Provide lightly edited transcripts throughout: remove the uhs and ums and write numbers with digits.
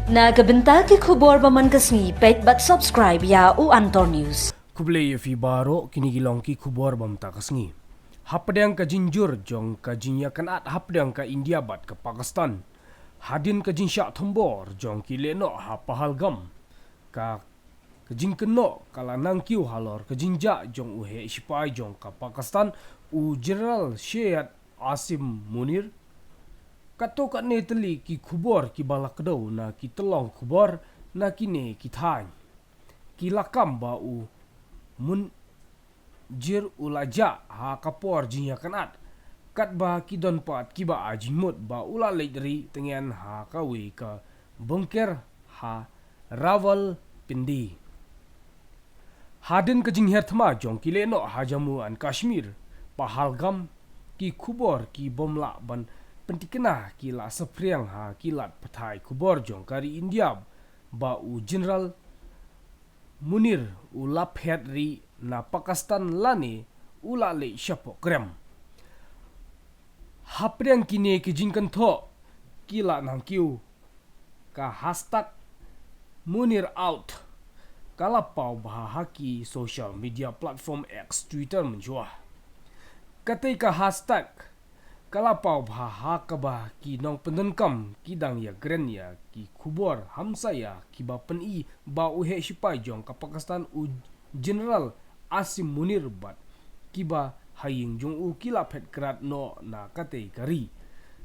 Nagabenta ki khubor baman kasni pet bat subscribe ya u Antor News. Kublay fi baro kinigilong ki khubor bam ta kasni. Hapdang ka jinjur jong ka jinya kanat hapdang ka India bat ka Pakistan. Hadin ka jinsya thombor jong ki leno ha pahalgam. Ka jing keno kala nang kiu halor ka jinja jong uhe sipai jong ka Pakistan u General Syed Asim Munir. Kato kat ne teli ki khubor ki balak do na ki telong khubor na ki ne ki thai. Ki lakam ba u mun jir ulaja ha kapor jinya kanat. Kat ba ki don pat ki ba ajimut ba ula leidri tengen ha kawe ka bengker ha Rawal Pindi. Hadin ke jing herthma jong ki leno ha Jammu and Kashmir. Pahalgam ki khubor ki bomla ban pentikena kila sepriang ha kilat patai kubor jong kari India ba u General Munir u laphet ri na Pakistan lani ula le syapo krem. Hapriang kini ki jingkan tho kila nang kiu ka hashtag Munir out kala pau bahaki social media platform X Twitter menjuah. Ketika hashtag kalapau bhaha kabah ki nong pendenkam kidang ya gren ya ki khubor hamsa ya ki ba pen I ba uhe sipai jong ka Pakistan u General Asim Munir bat ki ba haying jong u kila phet krat no na kate kari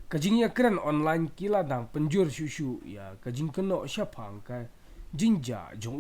kajing ya kren online kila dang penjur susu ya kajing keno syapang ka jinja jong